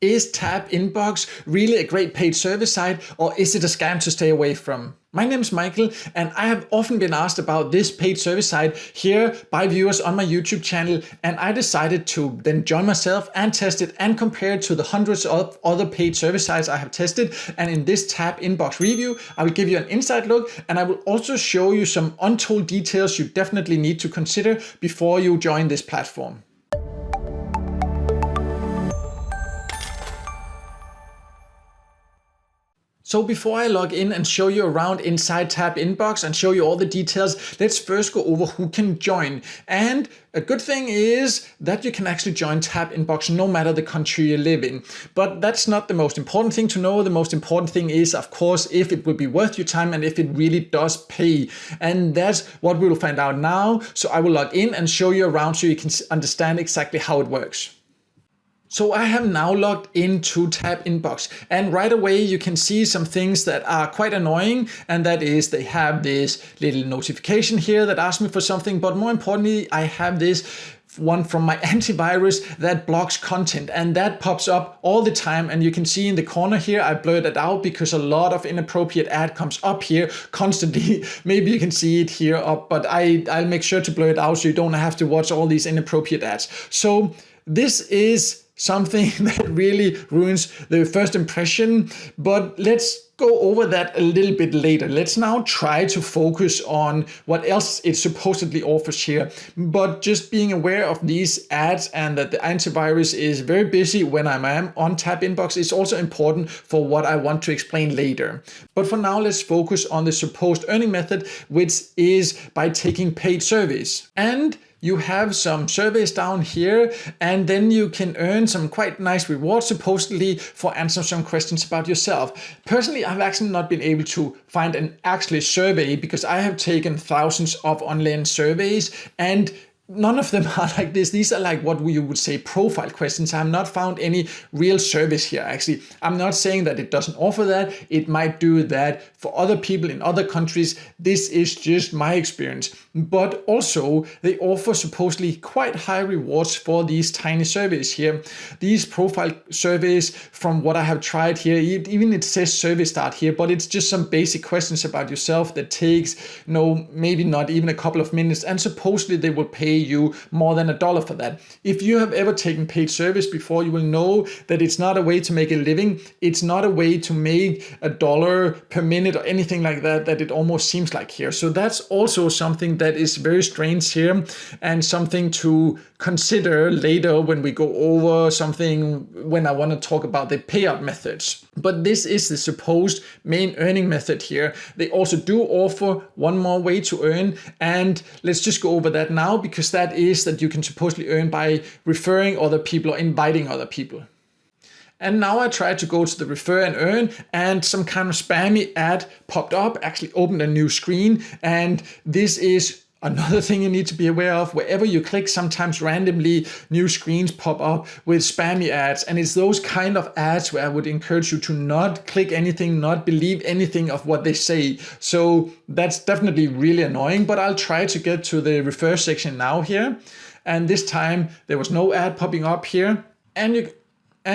Is TapInbox really a great paid service site, or is it a scam to stay away from? My name is Michael, and I have often been asked about this paid service site here by viewers on my YouTube channel, and I decided to then join myself and test it and compare it to the hundreds of other paid service sites I have tested. And in this TapInbox review, I will give you an inside look, and I will also show you some untold details you definitely need to consider before you join this platform. So before I log in and show you around inside TapInbox and show you all the details, let's first go over who can join. And a good thing is that you can actually join TapInbox no matter the country you live in. But that's not the most important thing to know. The most important thing is, of course, if it will be worth your time and if it really does pay. And that's what we will find out now. So I will log in and show you around so you can understand exactly how it works. So I have now logged into TapInbox, and right away you can see some things that are quite annoying, and that is they have this little notification here that asks me for something, but more importantly I have this one from my antivirus that blocks content, and that pops up all the time. And you can see in the corner here I blurred it out because a lot of inappropriate ad comes up here constantly. Maybe you can see it here up, but I'll make sure to blur it out so you don't have to watch all these inappropriate ads. So this is something that really ruins the first impression, but let's go over that a little bit later. Let's now try to focus on what else it supposedly offers here. But just being aware of these ads and that the antivirus is very busy when I am on TapInbox is also important for what I want to explain later. But for now, let's focus on the supposed earning method, which is by taking paid surveys. And you have some surveys down here, and then you can earn some quite nice rewards supposedly for answering some questions about yourself. Personally, I've actually not been able to find an actual survey because I have taken thousands of online surveys, and none of them are like this. These are like what you would say profile questions. I have not found any real service here. Actually, I'm not saying that it doesn't offer that. It might do that for other people in other countries. This is just my experience. But also they offer supposedly quite high rewards for these tiny surveys here. These profile surveys, from what I have tried here, even it says survey start here, but it's just some basic questions about yourself that takes, maybe not even a couple of minutes, and supposedly they will pay you more than $1 for that. If you have ever taken paid service before, you will know that it's not a way to make a living. It's not a way to make $1 per minute or anything like that it almost seems like here. So that's also something that is very strange here, and something to consider later when we go over something when I want to talk about the payout methods. But this is the supposed main earning method here. They also do offer one more way to earn, and let's just go over that now, because that is that you can supposedly earn by referring other people or inviting other people. And now I tried to go to the refer and earn, and some kind of spammy ad popped up, actually opened a new screen. And this is another thing you need to be aware of. Wherever you click, sometimes randomly new screens pop up with spammy ads. And it's those kind of ads where I would encourage you to not click anything, not believe anything of what they say. So that's definitely really annoying, but I'll try to get to the refer section now here. And this time there was no ad popping up here. And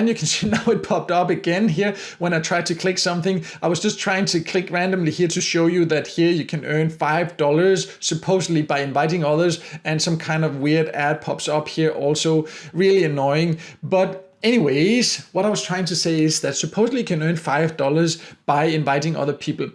you can see now it popped up again here when I tried to click something. I was just trying to click randomly here to show you that here you can earn $5 supposedly by inviting others, and some kind of weird ad pops up here also. Really annoying. But anyways, what I was trying to say is that supposedly you can earn $5 by inviting other people.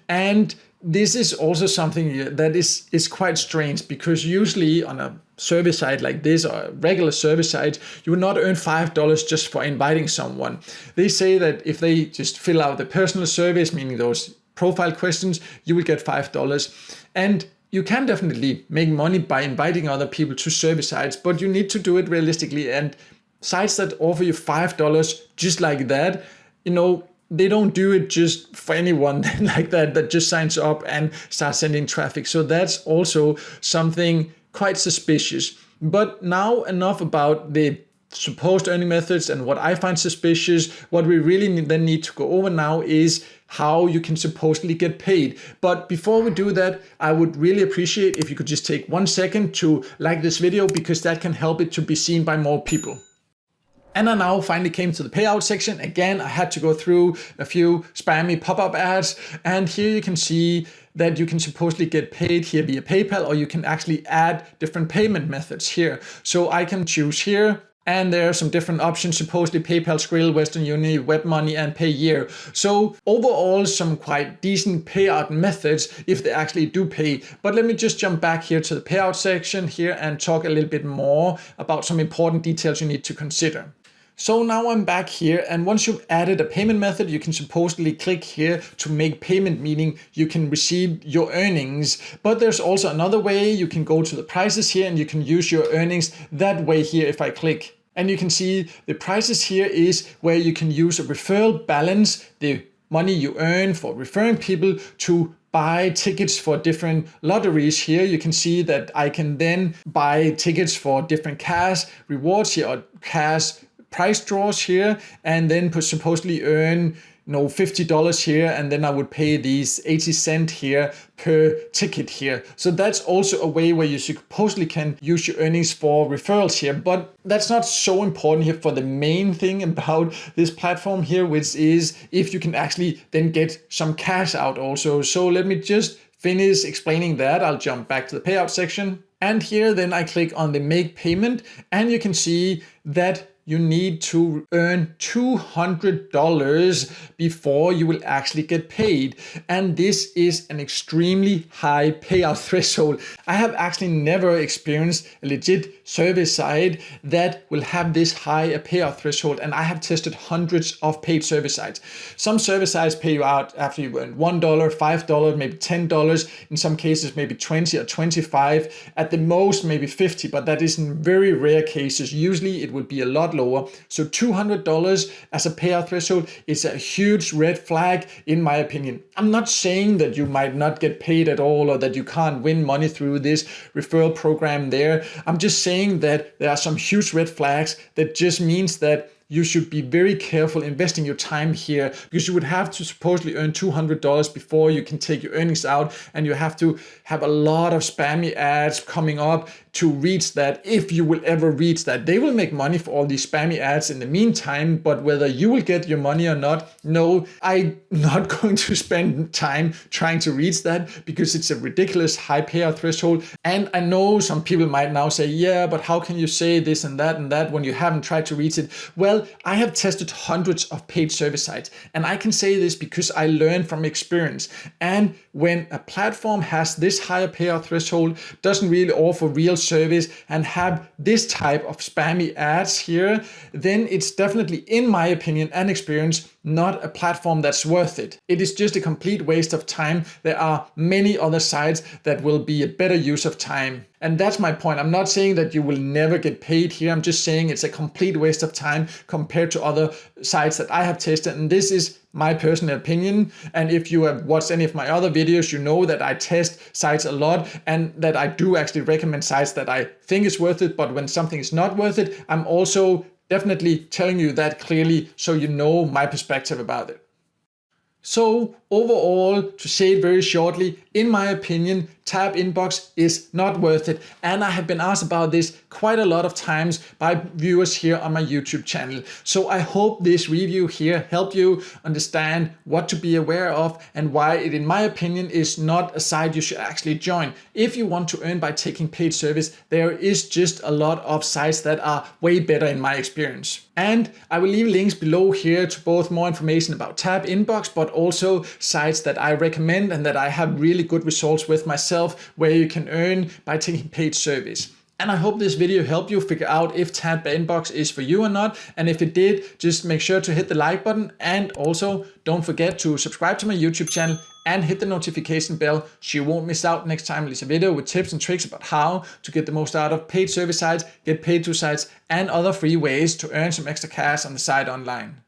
And this is also something that is quite strange, because usually on a service site like this, or a regular service site, you will not earn $5 just for inviting someone. They say that if they just fill out the personal surveys, meaning those profile questions, you will get $5. And you can definitely make money by inviting other people to service sites, but you need to do it realistically. And sites that offer you $5 just like that, they don't do it just for anyone like that just signs up and starts sending traffic. So that's also something quite suspicious. But now enough about the supposed earning methods and what I find suspicious. What we really then need to go over now is how you can supposedly get paid. But before we do that, I would really appreciate if you could just take 1 second to like this video, because that can help it to be seen by more people. And I now finally came to the payout section. Again, I had to go through a few spammy pop-up ads. And here you can see that you can supposedly get paid here via PayPal, or you can actually add different payment methods here. So I can choose here. And there are some different options, supposedly PayPal, Skrill, Western Union, WebMoney, and Payeer. So overall, some quite decent payout methods if they actually do pay. But let me just jump back here to the payout section here and talk a little bit more about some important details you need to consider. So now I'm back here, and once you've added a payment method, you can supposedly click here to make payment, meaning you can receive your earnings. But there's also another way. You can go to the prices here and you can use your earnings that way here if I click. And you can see the prices here is where you can use a referral balance, the money you earn for referring people, to buy tickets for different lotteries. Here you can see that I can then buy tickets for different cash rewards here, or cash price draws here, and then supposedly earn $50 here, and then I would pay these 80 cents here per ticket here. So that's also a way where you supposedly can use your earnings for referrals here, but that's not so important here for the main thing about this platform here, which is if you can actually then get some cash out also. So let me just finish explaining that. I'll jump back to the payout section, and here then I click on the make payment, and you can see that you need to earn $200 before you will actually get paid. And this is an extremely high payout threshold. I have actually never experienced a legit service site that will have this high a payout threshold. And I have tested hundreds of paid service sites. Some service sites pay you out after you earn $1, $5, maybe $10. In some cases, maybe 20 or 25. At the most, maybe 50, but that is in very rare cases. Usually it would be a lot lower. So $200 as a payout threshold is a huge red flag in my opinion. I'm not saying that you might not get paid at all or that you can't win money through this referral program there. I'm just saying that there are some huge red flags that just means that you should be very careful investing your time here, because you would have to supposedly earn $200 before you can take your earnings out, and you have to have a lot of spammy ads coming up to reach that, if you will ever reach that. They will make money for all these spammy ads in the meantime, but whether you will get your money or not, no, I'm not going to spend time trying to reach that, because it's a ridiculous high payout threshold. And I know some people might now say, yeah, but how can you say this and that when you haven't tried to reach it? Well, I have tested hundreds of paid service sites, and I can say this because I learned from experience. And when a platform has this higher payout threshold, doesn't really offer real service, and have this type of spammy ads here, then it's definitely, in my opinion and experience, not a platform that's worth it. It is just a complete waste of time. There are many other sites that will be a better use of time. And that's my point. I'm not saying that you will never get paid here. I'm just saying it's a complete waste of time compared to other sites that I have tested. And this is my personal opinion. And if you have watched any of my other videos, you know that I test sites a lot, and that I do actually recommend sites that I think is worth it. But when something is not worth it, I'm also definitely telling you that clearly, so you know my perspective about it. So overall, to say it very shortly, in my opinion, TapInbox is not worth it. And I have been asked about this quite a lot of times by viewers here on my YouTube channel. So I hope this review here helped you understand what to be aware of and why it, in my opinion, is not a site you should actually join. If you want to earn by taking paid service, there is just a lot of sites that are way better in my experience. And I will leave links below here to both more information about TapInbox, but also sites that I recommend and that I have really good results with myself, where you can earn by taking paid service. And I hope this video helped you figure out if TapInbox is for you or not. And if it did, just make sure to hit the like button, and also don't forget to subscribe to my YouTube channel and hit the notification bell so you won't miss out next time I release a video with tips and tricks about how to get the most out of paid service sites, get paid to sites, and other free ways to earn some extra cash on the site online.